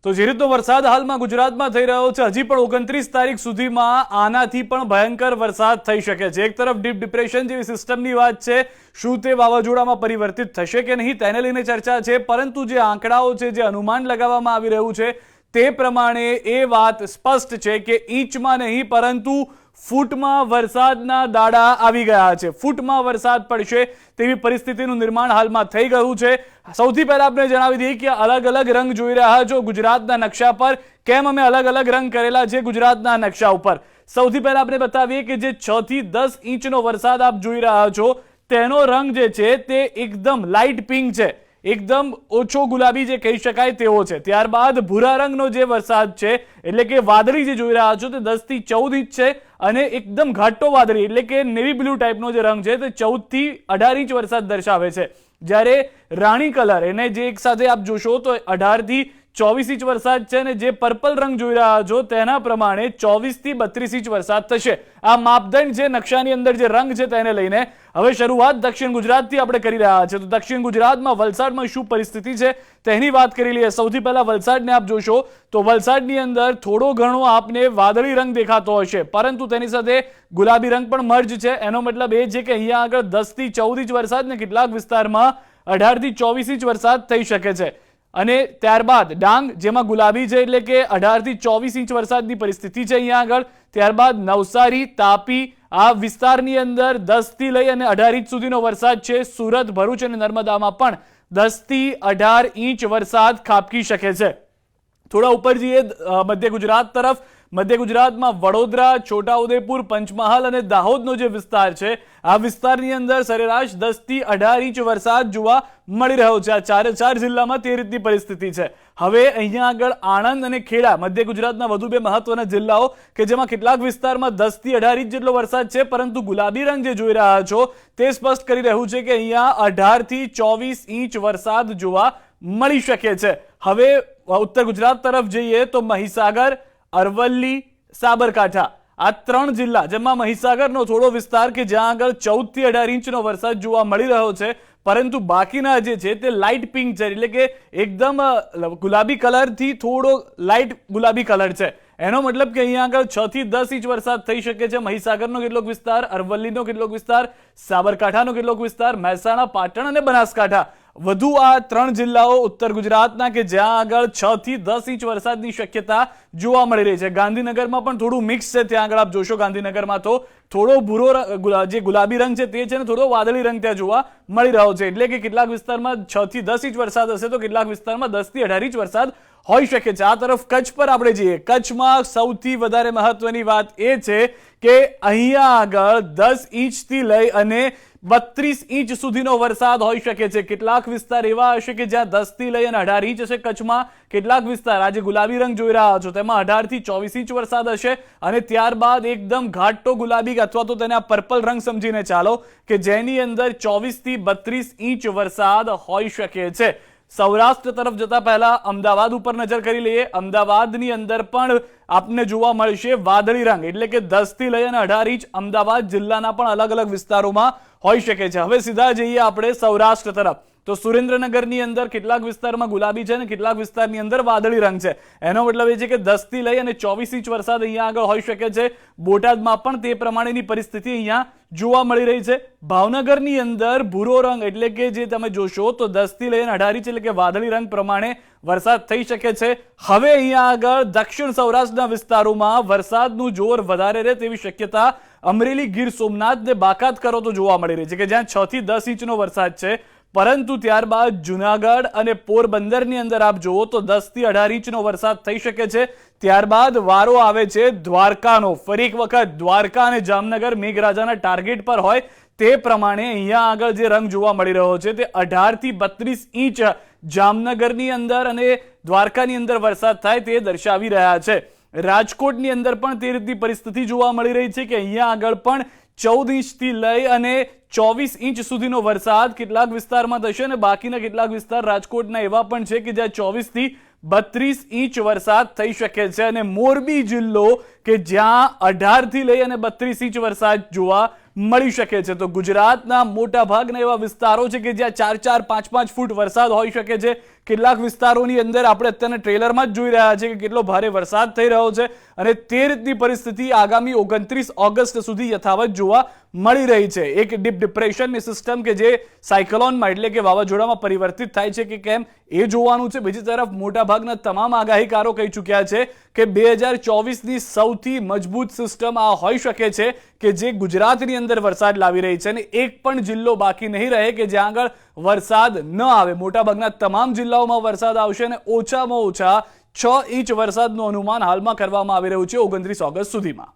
તો જે રીતનો વરસાદ હાલમાં ગુજરાતમાં થઈ રહ્યો છે, હજી પણ 29 તારીખ સુધીમાં આનાથી પણ ભયંકર વરસાદ થઈ શકે છે. એક તરફ ડીપ ડિપ્રેશન જેવી સિસ્ટમની વાત છે, શું તે વાવાઝોડામાં પરિવર્તિત થશે કે નહીં તેને લઈને ચર્ચા છે. પરંતુ જે આંકડાઓ છે, જે અનુમાન લગાવવામાં આવી રહ્યું છે, તે પ્રમાણે એ વાત સ્પષ્ટ છે કે ઇંચમાં નહીં પરંતુ ફૂટમાં વરસાદના દાડા આવી ગયા છે. ફૂટમાં વરસાદ પડશે તેવી પરિસ્થિતિનું નિર્માણ હાલમાં થઈ ગયું છે. સૌથી પહેલા આપણે જણાવી દઈએ કે અલગ અલગ રંગ જોઈ રહ્યા છો ગુજરાતના નકશા પર. કેમ અમે અલગ અલગ રંગ કરેલા છે ગુજરાતના નકશા ઉપર? સૌથી પહેલા આપણે બતાવીએ કે જે 6 થી 10 ઇંચનો વરસાદ આપ જોઈ રહ્યા છો તેનો રંગ જે છે તે એકદમ લાઇટ પિંક છે, એકદમ ઓછો ગુલાબી જે કહી શકાય તેવો છે. ત્યારબાદ ભૂરા રંગનો જે વરસાદ છે એટલે કે વાદળી જે જોઈ રહ્યા છો તે 10 થી 14 ઇંચ છે અને એકદમ ઘાટો વાદળી એટલે કે નેવી બ્લુ ટાઈપનો જે રંગ છે તે 14 થી 18 ઇંચ વરસાદ દર્શાવે છે. જ્યારે રાણી કલર એને જે એક સાથે આપ જોશો તો 18 થી 24 ઇંચ વરસાદ છે અને જે પર્પલ રંગ જોઈ રહ્યા છો તેના પ્રમાણે 24 થી 32 ઇંચ વરસાદ થશે. આ માપદંડ છે નકશાની અંદર જે રંગ છે તેને લઈને. હવે શરૂઆત દક્ષિણ ગુજરાતથી આપણે કરી રહ્યા છીએ. તો દક્ષિણ ગુજરાતમાં વલસાડમાં શું પરિસ્થિતિ છે તેની વાત કરી લઈએ. સૌથી પહેલા વલસાડને આપ જોશો તો વલસાડની અંદર થોડો ઘણો આપને વાદળી રંગ દેખાતો હશે, પરંતુ તેની સાથે ગુલાબી રંગ પણ મર્જ છે. એનો મતલબ એ છે કે અહીંયા આગળ 10 થી 14 ઇંચ વરસાદ ને કેટલાક વિસ્તારમાં 18 થી 24 ઇંચ વરસાદ થઈ શકે છે. અને ત્યારબાદ ડાંગ જેમાં ગુલાબી છે એટલે કે 18 થી 24 ઇંચ વરસાદની પરિસ્થિતિ છે અહીંયા આગળ. ત્યારબાદ નવસારી, તાપી આ વિસ્તારની અંદર 10 થી લઈ અને 18 ઇંચ સુધીનો વરસાદ છે. સુરત, ભરૂચ અને નર્મદામાં પણ 10 થી 18 ઇંચ વરસાદ ખાબકી શકે છે. થોડા ઉપર જઈએ મધ્ય ગુજરાત તરફ. મધ્ય ગુજરાતમાં વડોદરા, છોટાઉદેપુર, પંચમહાલ અને દાહોદનો જે વિસ્તાર છે આ વિસ્તારની અંદર સરેરાશ 10 થી 18 ઇંચ વરસાદ જોવા મળી રહ્યો છે. આ ચારે ચાર જિલ્લામાં તે રીતની પરિસ્થિતિ છે. હવે અહીંયા આગળ આણંદ અને ખેડા મધ્ય ગુજરાતના વધુ બે મહત્વના જિલ્લાઓ કે જેમાં કેટલાક વિસ્તારમાં 10 થી 18 ઇંચ જેટલો વરસાદ છે, પરંતુ ગુલાબી રંગ જે જોઈ રહ્યા છો તે સ્પષ્ટ કરી રહ્યું છે કે અહીંયા 18 થી 24 ઇંચ વરસાદ જોવા મળી શકે છે. હવે ઉત્તર ગુજરાત તરફ જઈએ તો મહીસાગર, અરવલ્લી, સાબરકાંઠા આ ત્રણ જિલ્લા જેમાં મહીસાગરનો થોડો વિસ્તાર કે જ્યાં આગળ 14 થી 18 ઇંચનો વરસાદ જોવા મળી રહ્યો છે, પરંતુ બાકીના જે છે તે લાઇટ પિંક છે એટલે કે એકદમ ગુલાબી કલરથી થોડો લાઇટ ગુલાબી કલર છે. એનો મતલબ કે અહીંયા આગળ 6 થી 10 ઇંચ વરસાદ થઈ શકે છે. મહીસાગરનો કેટલોક વિસ્તાર, અરવલ્લીનો કેટલોક વિસ્તાર, સાબરકાંઠાનો કેટલોક વિસ્તાર, મહેસાણા, પાટણ અને બનાસકાંઠા વધુ આ ત્રણ જિલ્લાઓ ઉત્તર ગુજરાતના કે જ્યાં આગળ 6 થી 10 ઇંચ વરસાદની શક્યતા જોવા મળી રહી છે. ગાંધીનગરમાં પણ થોડું મિક્સ છે. ત્યાં આગળ આપ જોશો ગાંધીનગરમાં તો થોડો ભૂરો જે ગુલાબી રંગ છે તે છે ને થોડો વાદળી રંગ ત્યાં જોવા મળી રહ્યો છે. એટલે કે કેટલાક વિસ્તારમાં 6 થી 10 ઇંચ વરસાદ હશે તો કેટલાક વિસ્તારમાં 10 થી 18 ઇંચ વરસાદ હોઈ શકે છે. આ તરફ કચ્છ પર આપણે જઈએ. કચ્છમાં સૌથી વધારે મહત્વની વાત એ છે કે અહીંયા આગળ 10 ઇંચથી લઈ અને 32 ઇંચ સુધીનો વરસાદ હોઈ શકે છે. કેટલાક વિસ્તાર એવા હશે કે જ્યાં 10 થી લઈ અને 18 ઇંચ હશે કચ્છમાં. કેટલાક વિસ્તાર આજે ગુલાબી રંગ જોઈ રહ્યા છો તેમાં 18 થી 24 ઇંચ વરસાદ હશે અને ત્યારબાદ એકદમ ઘાટો ગુલાબી અથવા તો તેને પર્પલ રંગ સમજીને ચાલો કે જેની અંદર 24 થી 32 ઇંચ વરસાદ હોઈ શકે છે. સૌરાષ્ટ્ર તરફ જતા પહેલા અમદાવાદ ઉપર નજર કરી લઈએ. અમદાવાદની અંદર પણ આપને જોવા મળશે વાદળી રંગ એટલે કે 10 થી લઈ અને 18 ઇંચ અમદાવાદ જિલ્લાના પણ અલગ અલગ વિસ્તારોમાં હોઈ શકે છે. હવે સીધા જઈએ આપણે સૌરાષ્ટ્ર તરફ. તો સુરેન્દ્રનગરની અંદર કેટલાક વિસ્તારમાં ગુલાબી છે અને કેટલાક વિસ્તારની અંદર વાદળી રંગ છે. એનો મતલબ એ છે કે 10 થી લઈ અને 24 ઇંચ વરસાદ અહીંયા આગળ હોઈ શકે છે. બોટાદમાં પણ તે પ્રમાણેની પરિસ્થિતિ અહીંયા જોવા મળી રહી છે. ભાવનગરની અંદર ભૂરો રંગ એટલે કે જે તમે જોશો તો 10 થી લઈ અને 18 ઇંચ એટલે કે વાદળી રંગ પ્રમાણે વરસાદ થઈ શકે છે. હવે અહીંયા આગળ દક્ષિણ સૌરાષ્ટ્રના વિસ્તારોમાં વરસાદનું જોર વધારે રહે તેવી શક્યતા અમરેલી, ગીર સોમનાથને બાકાત કરો તો જોવા મળી રહી છે કે જ્યાં 6 થી 10 ઇંચનો વરસાદ છે. પરંતુ ત્યારબાદ જુનાગઢ અને પોરબંદરની અંદર આપ જુઓ તો 10 થી 18 ઇંચનો વરસાદ થઈ શકે છે. ત્યારબાદ વારો આવે છે દ્વારકાનો. ફરી એક વખત દ્વારકા અને જામનગર મેઘરાજાના ટાર્ગેટ પર હોય તે પ્રમાણે અહીંયા આગળ જે રંગ જોવા મળી રહ્યો છે તે 18 થી 32 ઇંચ જામનગરની અંદર અને દ્વારકાની અંદર વરસાદ થાય તે દર્શાવી રહ્યા છે. રાજકોટની અંદર પણ તે રીતની પરિસ્થિતિ જોવા મળી રહી છે કે અહીંયા આગળ પણ 14 ઇંચથી લઈ અને 24 ઇંચ સુધીનો વરસાદ કેટલાક વિસ્તારમાં થશે અને બાકીના કેટલાક વિસ્તાર રાજકોટના એવા પણ છે કે જ્યાં 24 થી 32 ઇંચ વરસાદ થઈ શકે છે. અને મોરબી જિલ્લો કે જ્યાં 18 થી લઈ અને 32 ઇંચ વરસાદ જોવા મળી શકે છે. તો ગુજરાતના મોટા ભાગના એવા વિસ્તારો છે કે જ્યાં 4-4, 5-5 ફૂટ વરસાદ હોઈ શકે છે. કેટલાક વિસ્તારોની અંદર આપણે અત્યારે ટ્રેલરમાં જ જોઈ રહ્યા છીએ કે કેટલો ભારે વરસાદ થઈ રહ્યો છે અને તે રીતની પરિસ્થિતિ આગામી 29 ઓગસ્ટ સુધી યથાવત જોવા મળી રહી છે. એક ડીપ ડિપ્રેશનની સિસ્ટમ કે જે સાયક્લોનમાં એટલે કે વાવાઝોડામાં પરિવર્તિત થાય છે કે કેમ એ જોવાનું છે. બીજી તરફ મોટાભાગના તમામ આગાહીકારો કહી ચૂક્યા છે કે 2024ની સૌથી મજબૂત સિસ્ટમ આ હોઈ શકે છે કે જે ગુજરાતની અંદર વરસાદ લાવી રહી છે અને એક પણ જિલ્લો બાકી નહીં રહે કે જ્યાં આગળ વરસાદ ન આવે. મોટાભાગના તમામ જિલ્લાઓમાં વરસાદ આવશે અને ઓછામાં ઓછા 6 ઇંચ વરસાદનું અનુમાન હાલમાં કરવામાં આવી રહ્યું છે 29 ઓગસ્ટ સુધીમાં.